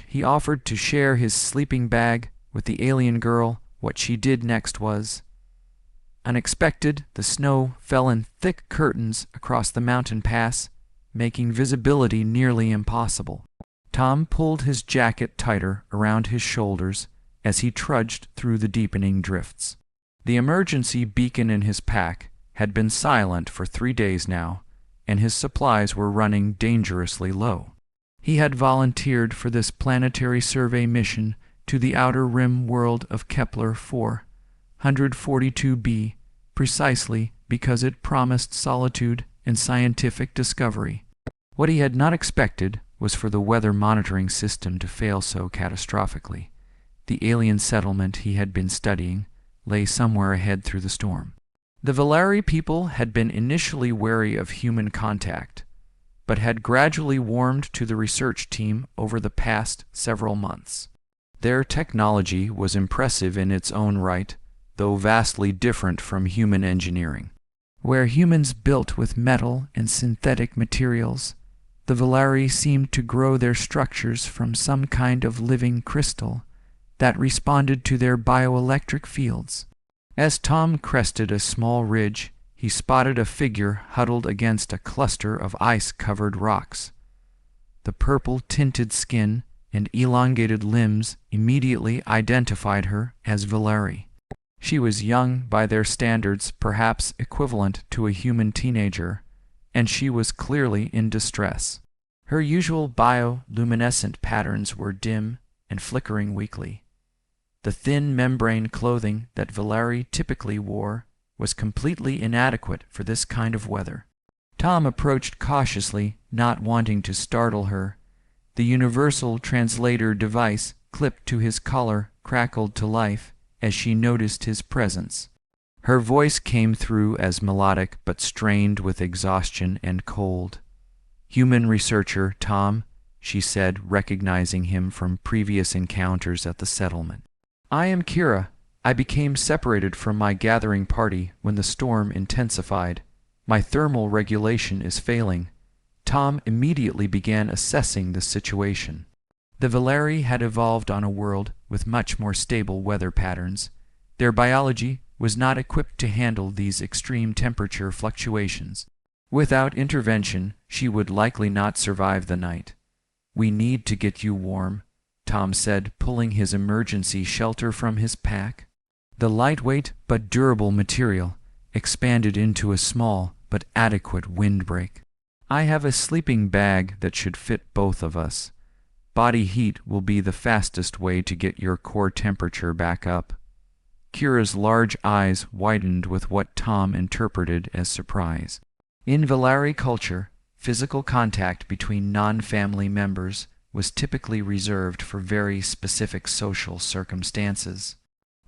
He offered to share his sleeping bag with the alien girl. What she did next was unexpected. The snow fell in thick curtains across the mountain pass, making visibility nearly impossible. Tom pulled his jacket tighter around his shoulders as he trudged through the deepening drifts. The emergency beacon in his pack had been silent for 3 days now, and his supplies were running dangerously low. He had volunteered for this planetary survey mission to the outer rim world of Kepler 442b precisely because it promised solitude and scientific discovery. What he had not expected was for the weather monitoring system to fail so catastrophically. The alien settlement he had been studying lay somewhere ahead through the storm. The Valari people had been initially wary of human contact, but had gradually warmed to the research team over the past several months. Their technology was impressive in its own right, though vastly different from human engineering. Where humans built with metal and synthetic materials, the Valari seemed to grow their structures from some kind of living crystal that responded to their bioelectric fields. As Tom crested a small ridge, he spotted a figure huddled against a cluster of ice-covered rocks. The purple-tinted skin and elongated limbs immediately identified her as Valari. She was young by their standards, perhaps equivalent to a human teenager, and she was clearly in distress. Her usual bioluminescent patterns were dim and flickering weakly. The thin membrane clothing that Valari typically wore was completely inadequate for this kind of weather. Tom approached cautiously, not wanting to startle her. The universal translator device clipped to his collar crackled to life as she noticed his presence. Her voice came through as melodic but strained with exhaustion and cold. "Human researcher, Tom," she said, recognizing him from previous encounters at the settlement. "I am Kira. I became separated from my gathering party when the storm intensified. My thermal regulation is failing." Tom immediately began assessing the situation. The Valari had evolved on a world with much more stable weather patterns. Their biology was not equipped to handle these extreme temperature fluctuations. Without intervention, she would likely not survive the night. "We need to get you warm," Tom said, pulling his emergency shelter from his pack. The lightweight but durable material expanded into a small but adequate windbreak. "I have a sleeping bag that should fit both of us. Body heat will be the fastest way to get your core temperature back up." Kira's large eyes widened with what Tom interpreted as surprise. In Valari culture, physical contact between non-family members was typically reserved for very specific social circumstances.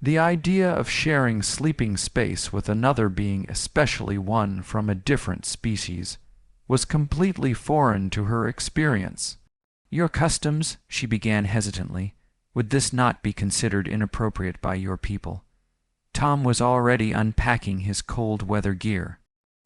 The idea of sharing sleeping space with another being, especially one from a different species, was completely foreign to her experience. "Your customs," she began hesitantly, "would this not be considered inappropriate by your people?" Tom was already unpacking his cold weather gear.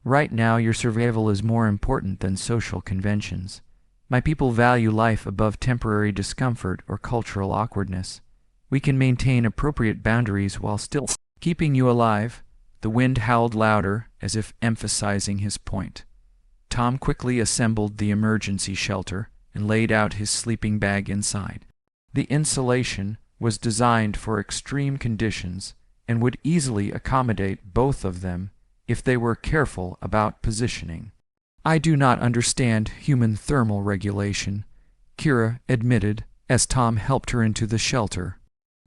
"Right now your survival is more important than social conventions. My people value life above temporary discomfort or cultural awkwardness. We can maintain appropriate boundaries while still keeping you alive." The wind howled louder, as if emphasizing his point. Tom quickly assembled the emergency shelter and laid out his sleeping bag inside. The insulation was designed for extreme conditions and would easily accommodate both of them if they were careful about positioning. "I do not understand human thermal regulation," Kira admitted as Tom helped her into the shelter.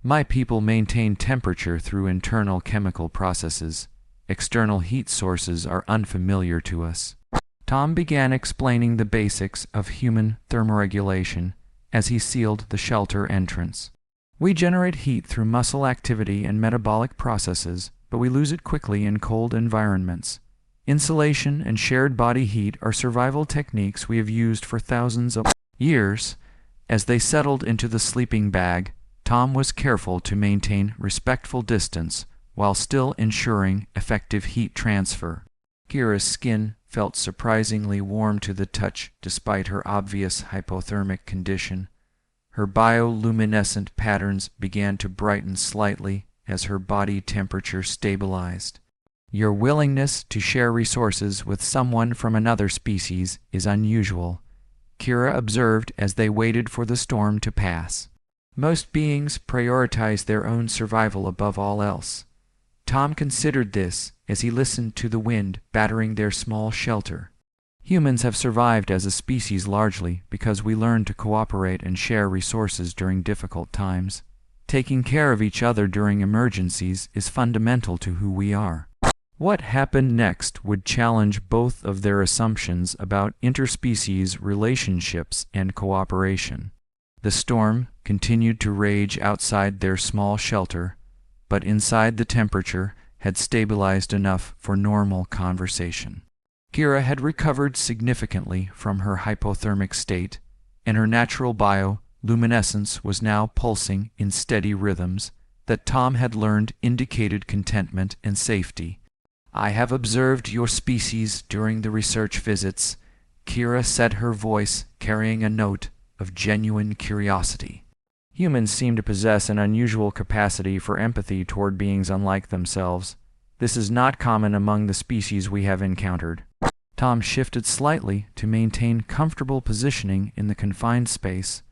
"My people maintain temperature through internal chemical processes. External heat sources are unfamiliar to us." Tom began explaining the basics of human thermoregulation as he sealed the shelter entrance. "We generate heat through muscle activity and metabolic processes, but we lose it quickly in cold environments. Insulation and shared body heat are survival techniques we have used for thousands of years." As they settled into the sleeping bag, Tom was careful to maintain respectful distance while still ensuring effective heat transfer. Kira's skin felt surprisingly warm to the touch despite her obvious hypothermic condition. Her bioluminescent patterns began to brighten slightly as her body temperature stabilized. Your willingness to share resources with someone from another species is unusual, Kira observed as they waited for the storm to pass. Most beings prioritize their own survival above all else. Tom considered this as he listened to the wind battering their small shelter. Humans have survived as a species largely because we learned to cooperate and share resources during difficult times. Taking care of each other during emergencies is fundamental to who we are. What happened next would challenge both of their assumptions about interspecies relationships and cooperation. The storm continued to rage outside their small shelter, but inside the temperature had stabilized enough for normal conversation. Kira had recovered significantly from her hypothermic state, and her natural bioluminescence was now pulsing in steady rhythms that Tom had learned indicated contentment and safety. I have observed your species during the research visits, Kira said, her voice carrying a note of genuine curiosity. Humans seem to possess an unusual capacity for empathy toward beings unlike themselves. This is not common among the species we have encountered. Tom shifted slightly to maintain comfortable positioning in the confined space.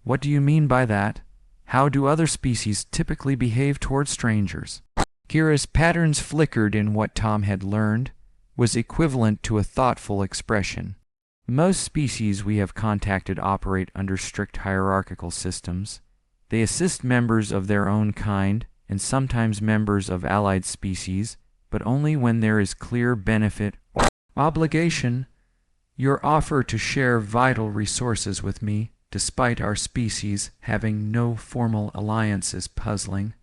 What do you mean by that? How do other species typically behave toward strangers? Kira's patterns flickered in what Tom had learned was equivalent to a thoughtful expression. Most species we have contacted operate under strict hierarchical systems. They assist members of their own kind and sometimes members of allied species, but only when there is clear benefit or obligation. Your offer to share vital resources with me, despite our species having no formal alliance, is puzzling.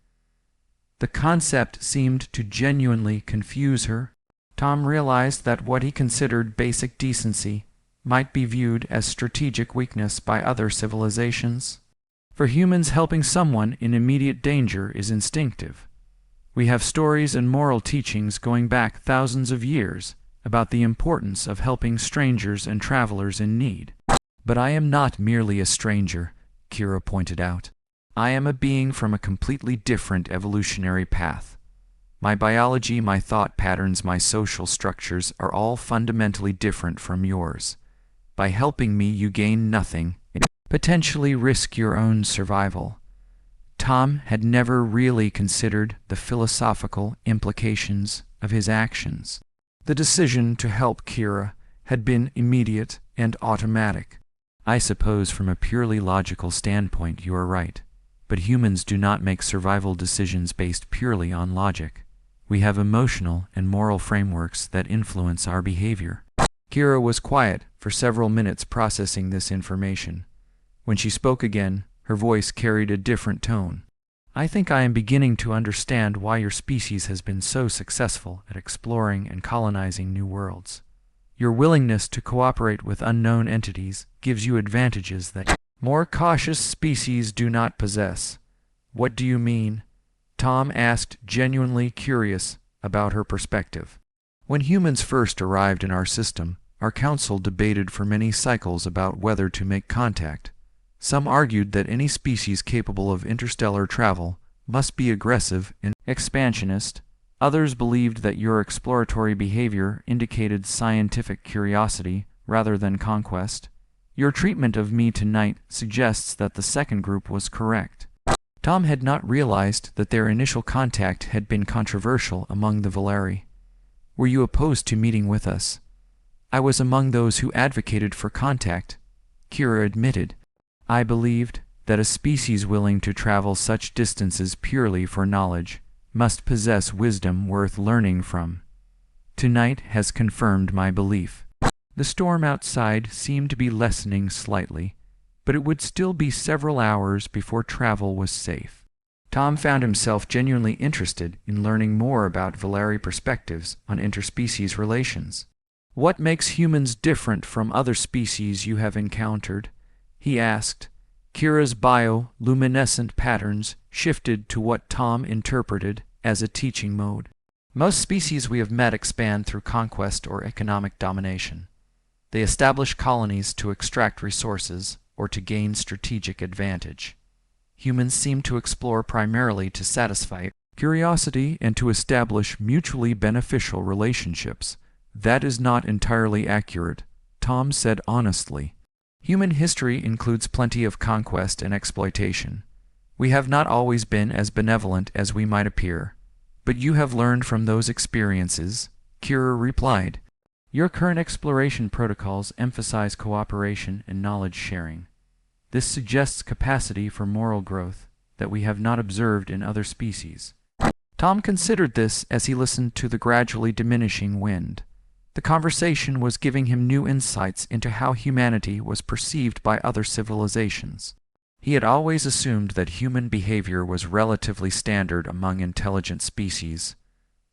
The concept seemed to genuinely confuse her. Tom realized that what he considered basic decency might be viewed as strategic weakness by other civilizations. For humans, helping someone in immediate danger is instinctive. We have stories and moral teachings going back thousands of years about the importance of helping strangers and travelers in need. But I am not merely a stranger, Kira pointed out. I am a being from a completely different evolutionary path. My biology, my thought patterns, my social structures are all fundamentally different from yours. By helping me, you gain nothing, and potentially risk your own survival. Tom had never really considered the philosophical implications of his actions. The decision to help Kira had been immediate and automatic. I suppose from a purely logical standpoint you are right. But humans do not make survival decisions based purely on logic. We have emotional and moral frameworks that influence our behavior. Kira was quiet for several minutes processing this information. When she spoke again, her voice carried a different tone. I think I am beginning to understand why your species has been so successful at exploring and colonizing new worlds. Your willingness to cooperate with unknown entities gives you advantages that more cautious species do not possess. What do you mean? Tom asked, genuinely curious about her perspective. When humans first arrived in our system, our council debated for many cycles about whether to make contact. Some argued that any species capable of interstellar travel must be aggressive and expansionist. Others believed that your exploratory behavior indicated scientific curiosity rather than conquest. Your treatment of me tonight suggests that the second group was correct. Tom had not realized that their initial contact had been controversial among the Valeri. Were you opposed to meeting with us? I was among those who advocated for contact, Kira admitted. I believed that a species willing to travel such distances purely for knowledge must possess wisdom worth learning from. Tonight has confirmed my belief. The storm outside seemed to be lessening slightly, but it would still be several hours before travel was safe. Tom found himself genuinely interested in learning more about Valeri perspectives on interspecies relations. What makes humans different from other species you have encountered? He asked. Kira's bioluminescent patterns shifted to what Tom interpreted as a teaching mode. Most species we have met expand through conquest or economic domination. They establish colonies to extract resources or to gain strategic advantage. Humans seem to explore primarily to satisfy curiosity and to establish mutually beneficial relationships. That is not entirely accurate, Tom said honestly. Human history includes plenty of conquest and exploitation. We have not always been as benevolent as we might appear. But you have learned from those experiences, Kira replied. Your current exploration protocols emphasize cooperation and knowledge sharing. This suggests capacity for moral growth that we have not observed in other species. Tom considered this as he listened to the gradually diminishing wind. The conversation was giving him new insights into how humanity was perceived by other civilizations. He had always assumed that human behavior was relatively standard among intelligent species.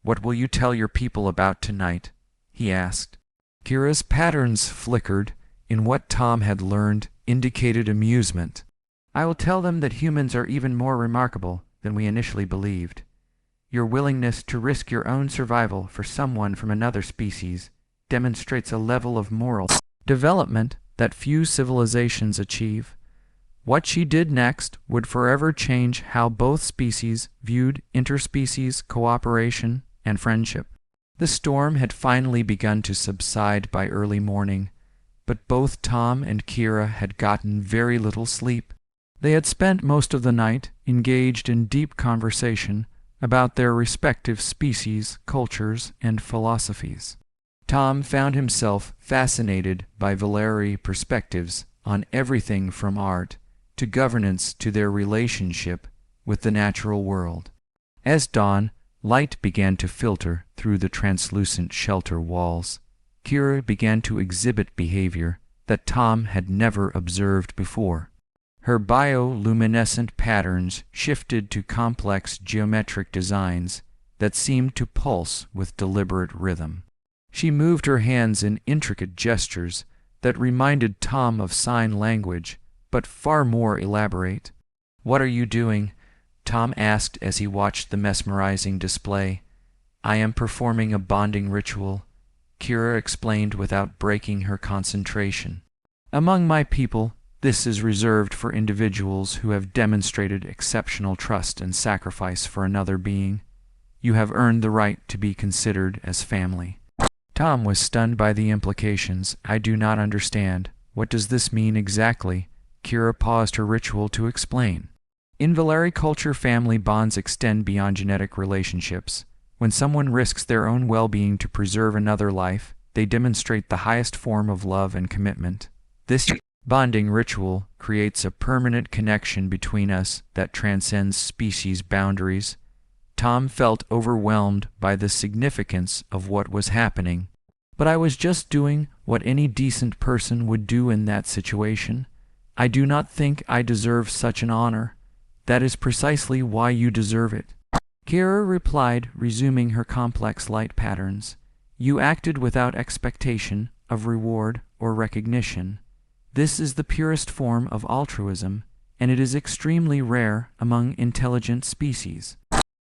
What will you tell your people about tonight? He asked. Kira's patterns flickered in what Tom had learned indicated amusement. I will tell them that humans are even more remarkable than we initially believed. Your willingness to risk your own survival for someone from another species demonstrates a level of moral development that few civilizations achieve. What she did next would forever change how both species viewed interspecies cooperation and friendship. The storm had finally begun to subside by early morning, but both Tom and Kira had gotten very little sleep. They had spent most of the night engaged in deep conversation about their respective species, cultures, and philosophies. Tom found himself fascinated by Valeri perspectives on everything from art to governance to their relationship with the natural world. As dawn, light began to filter through the translucent shelter walls. Kira began to exhibit behavior that Tom had never observed before. Her bioluminescent patterns shifted to complex geometric designs that seemed to pulse with deliberate rhythm. She moved her hands in intricate gestures that reminded Tom of sign language, but far more elaborate. What are you doing? Tom asked as he watched the mesmerizing display. I am performing a bonding ritual, Kira explained without breaking her concentration. Among my people, this is reserved for individuals who have demonstrated exceptional trust and sacrifice for another being. You have earned the right to be considered as family. Tom was stunned by the implications. I do not understand. What does this mean exactly? Kira paused her ritual to explain. In Valeri culture, family bonds extend beyond genetic relationships. When someone risks their own well-being to preserve another life, they demonstrate the highest form of love and commitment. This bonding ritual creates a permanent connection between us that transcends species boundaries. Tom felt overwhelmed by the significance of what was happening. But I was just doing what any decent person would do in that situation. I do not think I deserve such an honor. That is precisely why you deserve it. Kira replied, resuming her complex light patterns. You acted without expectation of reward or recognition. This is the purest form of altruism, and it is extremely rare among intelligent species.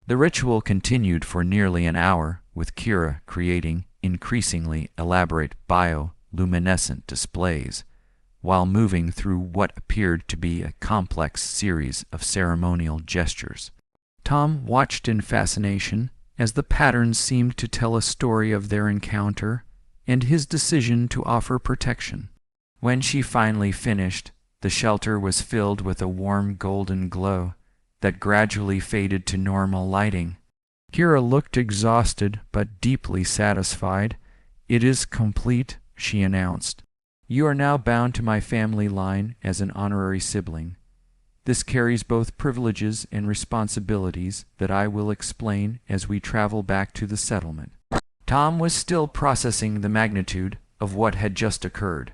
The ritual continued for nearly an hour, with Kira creating increasingly elaborate bioluminescent displays, while moving through what appeared to be a complex series of ceremonial gestures. Tom watched in fascination as the patterns seemed to tell a story of their encounter and his decision to offer protection. When she finally finished, the shelter was filled with a warm golden glow that gradually faded to normal lighting. Kira looked exhausted but deeply satisfied. It is complete, she announced. You are now bound to my family line as an honorary sibling. This carries both privileges and responsibilities that I will explain as we travel back to the settlement. Tom was still processing the magnitude of what had just occurred.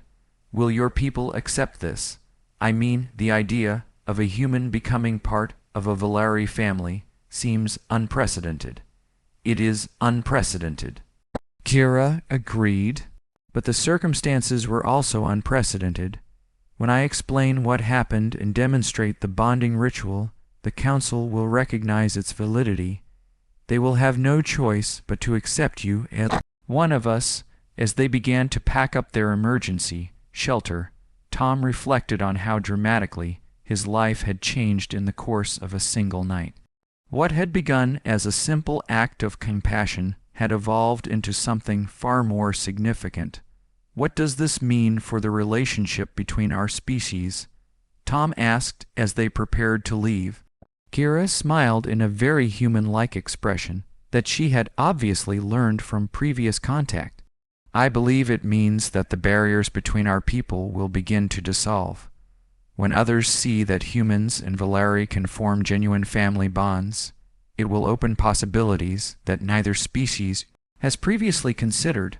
Will your people accept this? I mean, the idea of a human becoming part of a Valeri family seems unprecedented. It is unprecedented. Kira agreed, but the circumstances were also unprecedented. When I explain what happened and demonstrate the bonding ritual, the council will recognize its validity. They will have no choice but to accept you as one of us. As they began to pack up their emergency shelter, Tom reflected on how dramatically his life had changed in the course of a single night. What had begun as a simple act of compassion had evolved into something far more significant. "What does this mean for the relationship between our species?" Tom asked as they prepared to leave. Kira smiled in a very human-like expression that she had obviously learned from previous contact. "I believe it means that the barriers between our people will begin to dissolve. When others see that humans and Valeri can form genuine family bonds, it will open possibilities that neither species has previously considered."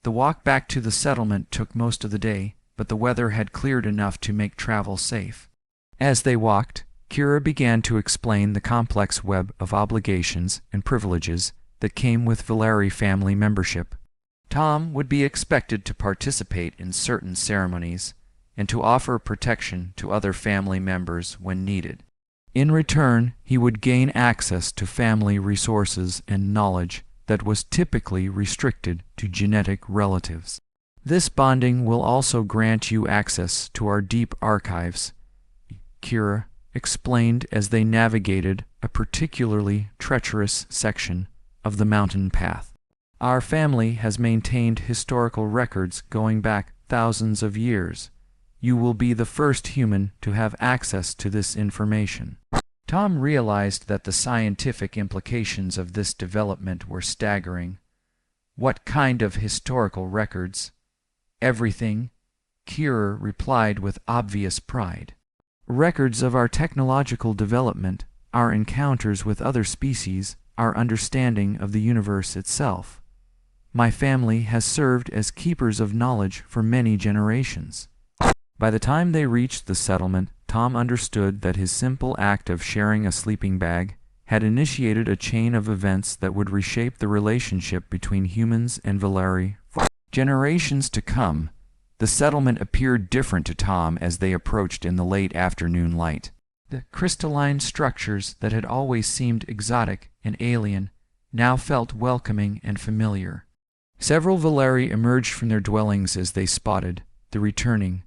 The walk back to the settlement took most of the day, but the weather had cleared enough to make travel safe. As they walked, Kira began to explain the complex web of obligations and privileges that came with Valeri family membership. Tom would be expected to participate in certain ceremonies and to offer protection to other family members when needed. In return, he would gain access to family resources and knowledge that was typically restricted to genetic relatives. "This bonding will also grant you access to our deep archives," Kira explained as they navigated a particularly treacherous section of the mountain path. "Our family has maintained historical records going back thousands of years. You will be the first human to have access to this information." Tom realized that the scientific implications of this development were staggering. "What kind of historical records?" "Everything," Kira replied with obvious pride. "Records of our technological development, our encounters with other species, our understanding of the universe itself. My family has served as keepers of knowledge for many generations." By the time they reached the settlement, Tom understood that his simple act of sharing a sleeping bag had initiated a chain of events that would reshape the relationship between humans and Valeri for generations to come. The settlement appeared different to Tom as they approached in the late afternoon light. The crystalline structures that had always seemed exotic and alien now felt welcoming and familiar. Several Valeri emerged from their dwellings as they spotted the returning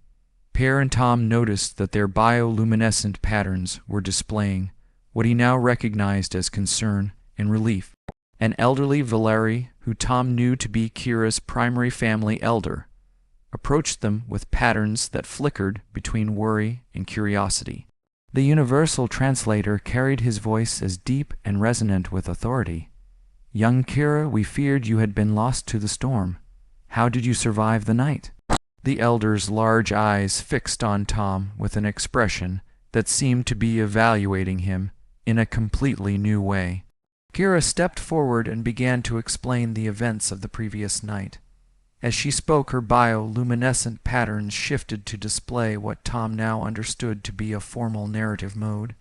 pair, and Tom noticed that their bioluminescent patterns were displaying what he now recognized as concern and relief. An elderly Valeri, who Tom knew to be Kira's primary family elder, approached them with patterns that flickered between worry and curiosity. The universal translator carried his voice as deep and resonant with authority. "Young Kira, we feared you had been lost to the storm. How did you survive the night?" The elder's large eyes fixed on Tom with an expression that seemed to be evaluating him in a completely new way. Kira stepped forward and began to explain the events of the previous night. As she spoke, her bioluminescent patterns shifted to display what Tom now understood to be a formal narrative mode.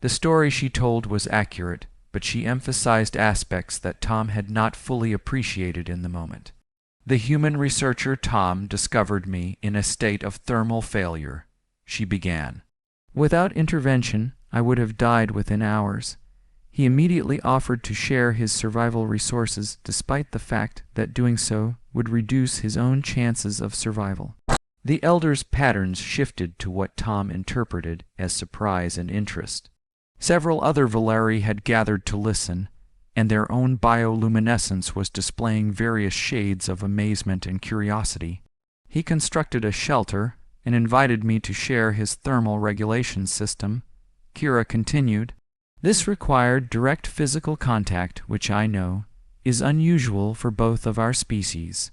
The story she told was accurate, but she emphasized aspects that Tom had not fully appreciated in the moment. "The human researcher Tom discovered me in a state of thermal failure," she began. "Without intervention, I would have died within hours. He immediately offered to share his survival resources despite the fact that doing so would reduce his own chances of survival." The elder's patterns shifted to what Tom interpreted as surprise and interest. Several other Valeri had gathered to listen, and their own bioluminescence was displaying various shades of amazement and curiosity. "He constructed a shelter and invited me to share his thermal regulation system," Kira continued. "This required direct physical contact, which I know is unusual for both of our species.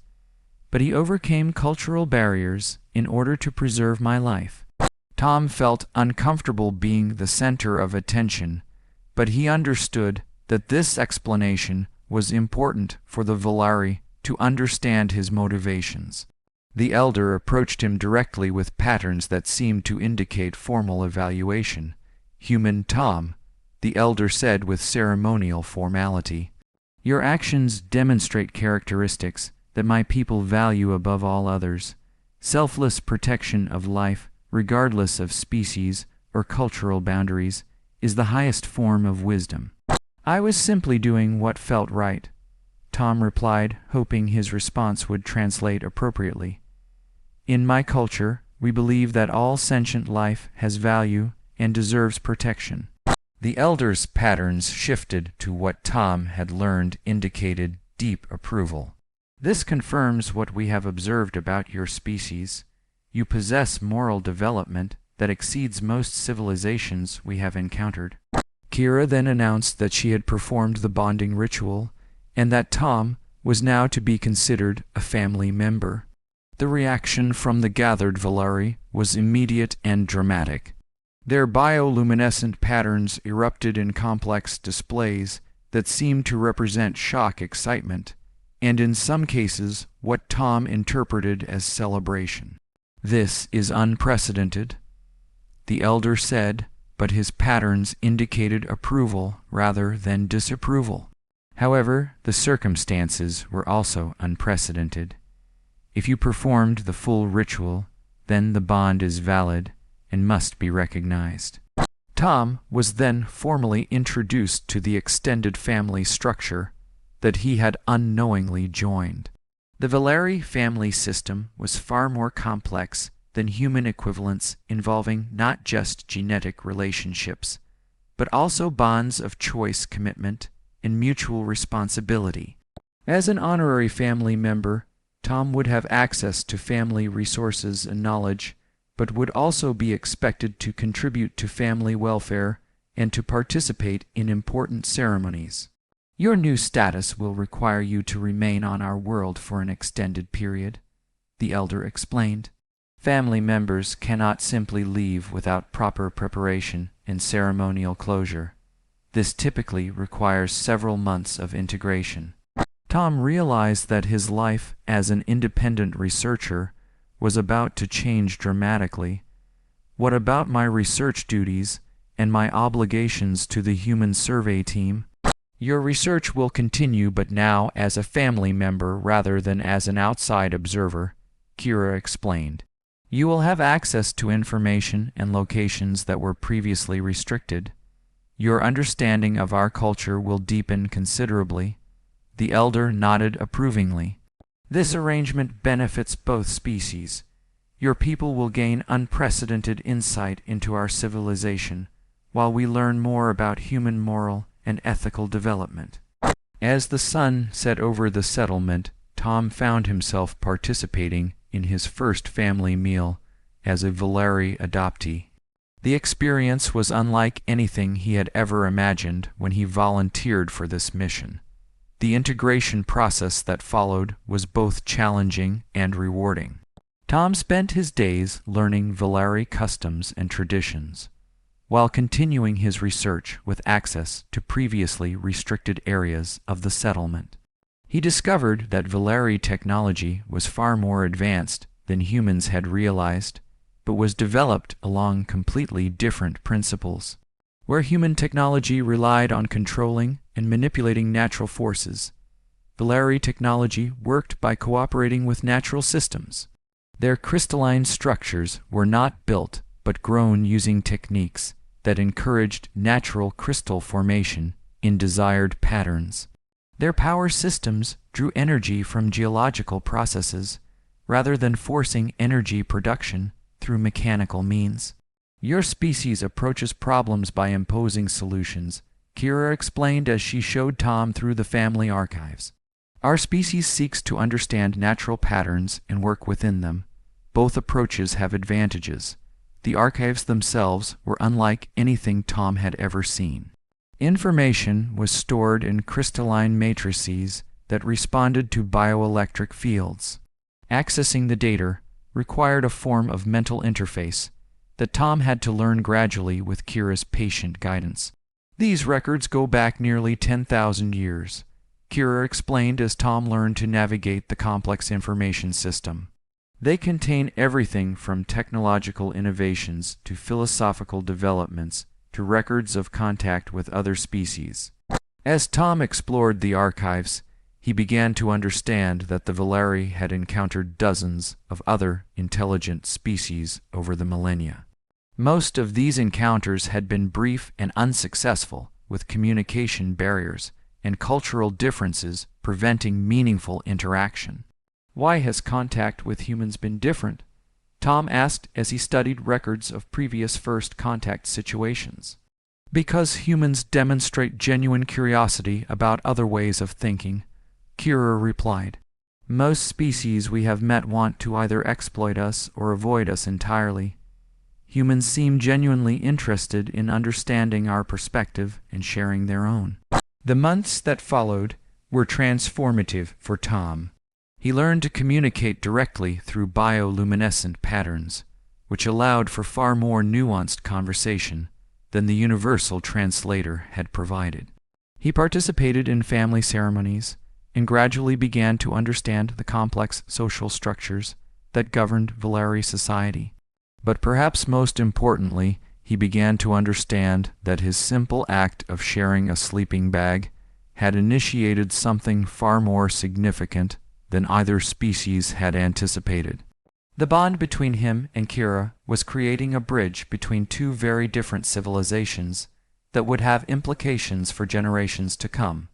But he overcame cultural barriers in order to preserve my life." Tom felt uncomfortable being the center of attention, but he understood that this explanation was important for the Valeri to understand his motivations. The elder approached him directly with patterns that seemed to indicate formal evaluation. "Human Tom," the elder said with ceremonial formality, "your actions demonstrate characteristics that my people value above all others. Selfless protection of life, regardless of species or cultural boundaries, is the highest form of wisdom." "I was simply doing what felt right," Tom replied, hoping his response would translate appropriately. "In my culture, we believe that all sentient life has value and deserves protection. The elder's patterns shifted to what Tom had learned indicated deep approval. This confirms what we have observed about your species. You possess moral development that exceeds most civilizations we have encountered. Kira then announced that she had performed the bonding ritual and that Tom was now to be considered a family member. The reaction from the gathered Valeri was immediate and dramatic. Their bioluminescent patterns erupted in complex displays that seemed to represent shock, excitement, and in some cases what Tom interpreted as celebration. "This is unprecedented," the elder said, but his patterns indicated approval rather than disapproval. However, the circumstances were also unprecedented. If you performed the full ritual, then the bond is valid and must be recognized. Tom was then formally introduced to the extended family structure that he had unknowingly joined. The Valeri family system was far more complex than human equivalents, involving not just genetic relationships, but also bonds of choice, commitment, and mutual responsibility. As an honorary family member, Tom would have access to family resources and knowledge, but would also be expected to contribute to family welfare and to participate in important ceremonies. "Your new status will require you to remain on our world for an extended period," the elder explained. "Family members cannot simply leave without proper preparation and ceremonial closure. This typically requires several months of integration." Tom realized that his life as an independent researcher was about to change dramatically. "What about my research duties and my obligations to the human survey team?" "Your research will continue, but now as a family member rather than as an outside observer," Kira explained. "You will have access to information and locations that were previously restricted. Your understanding of our culture will deepen considerably." The elder nodded approvingly. "This arrangement benefits both species. Your people will gain unprecedented insight into our civilization, while we learn more about human moral and ethical development." As the sun set over the settlement, Tom found himself participating in his first family meal as a Valeri adoptee. The experience was unlike anything he had ever imagined when he volunteered for this mission. The integration process that followed was both challenging and rewarding. Tom spent his days learning Valeri customs and traditions, while continuing his research with access to previously restricted areas of the settlement. He discovered that Valeri technology was far more advanced than humans had realized, but was developed along completely different principles. Where human technology relied on controlling and manipulating natural forces, Valeri technology worked by cooperating with natural systems. Their crystalline structures were not built but grown using techniques that encouraged natural crystal formation in desired patterns. Their power systems drew energy from geological processes rather than forcing energy production through mechanical means. "Your species approaches problems by imposing solutions," Kira explained as she showed Tom through the family archives. "Our species seeks to understand natural patterns and work within them. Both approaches have advantages." The archives themselves were unlike anything Tom had ever seen. Information was stored in crystalline matrices that responded to bioelectric fields. Accessing the data required a form of mental interface that Tom had to learn gradually with Kira's patient guidance. "These records go back nearly 10,000 years," Kira explained as Tom learned to navigate the complex information system. "They contain everything from technological innovations to philosophical developments to records of contact with other species." As Tom explored the archives, he began to understand that the Valeri had encountered dozens of other intelligent species over the millennia. Most of these encounters had been brief and unsuccessful, with communication barriers and cultural differences preventing meaningful interaction. "Why has contact with humans been different?" Tom asked as he studied records of previous first contact situations. Because humans demonstrate genuine curiosity about other ways of thinking, Kira replied. Most species we have met want to either exploit us or avoid us entirely. Humans seem genuinely interested in understanding our perspective and sharing their own. The months that followed were transformative for Tom. He learned to communicate directly through bioluminescent patterns, which allowed for far more nuanced conversation than the universal translator had provided. He participated in family ceremonies and gradually began to understand the complex social structures that governed Valeri society. But perhaps most importantly, he began to understand that his simple act of sharing a sleeping bag had initiated something far more significant than either species had anticipated. The bond between him and Kira was creating a bridge between two very different civilizations that would have implications for generations to come.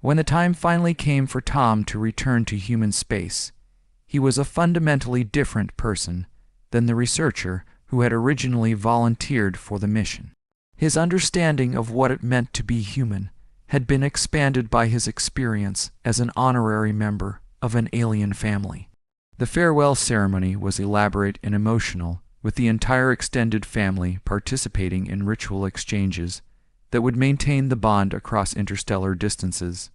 When the time finally came for Tom to return to human space, he was a fundamentally different person than the researcher who had originally volunteered for the mission. His understanding of what it meant to be human had been expanded by his experience as an honorary member of an alien family. The farewell ceremony was elaborate and emotional, with the entire extended family participating in ritual exchanges that would maintain the bond across interstellar distances.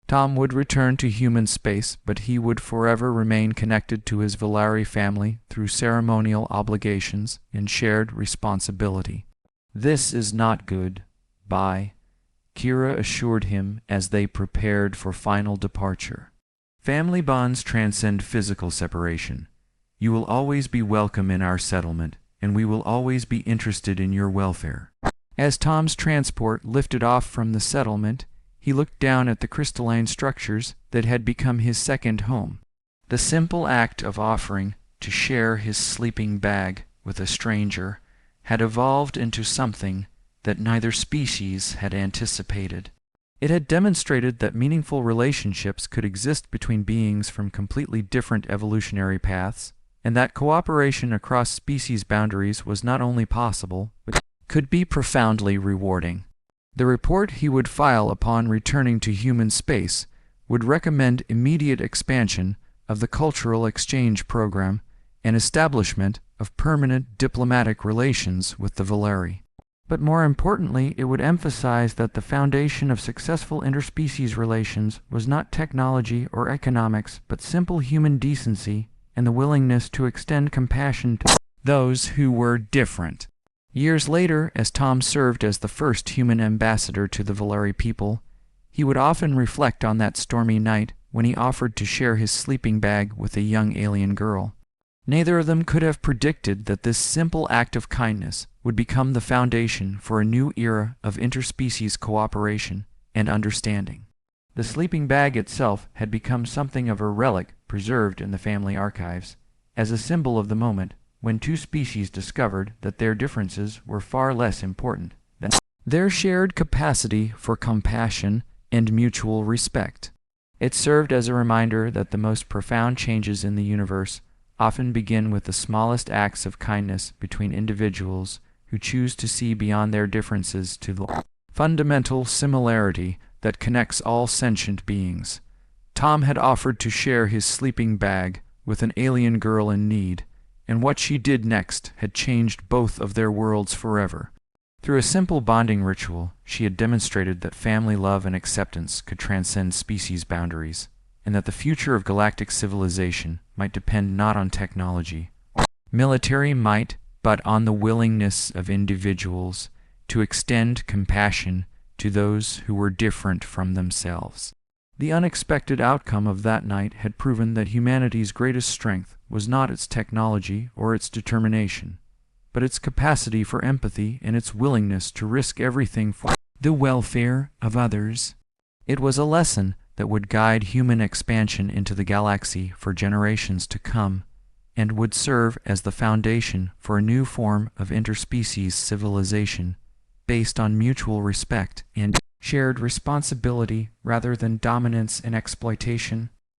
Tom would return to human space, but he would forever remain connected to his Valeri family through ceremonial obligations and shared responsibility. "This is not good, bye," Kira assured him as they prepared for final departure. "Family bonds transcend physical separation. You will always be welcome in our settlement, and we will always be interested in your welfare." As Tom's transport lifted off from the settlement, he looked down at the crystalline structures that had become his second home. The simple act of offering to share his sleeping bag with a stranger had evolved into something that neither species had anticipated. It had demonstrated that meaningful relationships could exist between beings from completely different evolutionary paths, and that cooperation across species boundaries was not only possible, but could be profoundly rewarding. The report he would file upon returning to human space would recommend immediate expansion of the cultural exchange program and establishment of permanent diplomatic relations with the Valeri. But more importantly, it would emphasize that the foundation of successful interspecies relations was not technology or economics, but simple human decency and the willingness to extend compassion to those who were different. Years later, as Tom served as the first human ambassador to the Valeri people, he would often reflect on that stormy night when he offered to share his sleeping bag with a young alien girl. Neither of them could have predicted that this simple act of kindness would become the foundation for a new era of interspecies cooperation and understanding. The sleeping bag itself had become something of a relic preserved in the family archives, as a symbol of the moment when two species discovered that their differences were far less important than their shared capacity for compassion and mutual respect. It served as a reminder that the most profound changes in the universe often begin with the smallest acts of kindness between individuals who choose to see beyond their differences to the fundamental similarity that connects all sentient beings. Tom had offered to share his sleeping bag with an alien girl in need, and what she did next had changed both of their worlds forever. Through a simple bonding ritual, she had demonstrated that family love and acceptance could transcend species boundaries, and that the future of galactic civilization might depend not on technology or military might, but on the willingness of individuals to extend compassion to those who were different from themselves. The unexpected outcome of that night had proven that humanity's greatest strength was not its technology or its determination, but its capacity for empathy and its willingness to risk everything for the welfare of others. It was a lesson that would guide human expansion into the galaxy for generations to come, and would serve as the foundation for a new form of interspecies civilization based on mutual respect and shared responsibility rather than dominance and exploitation.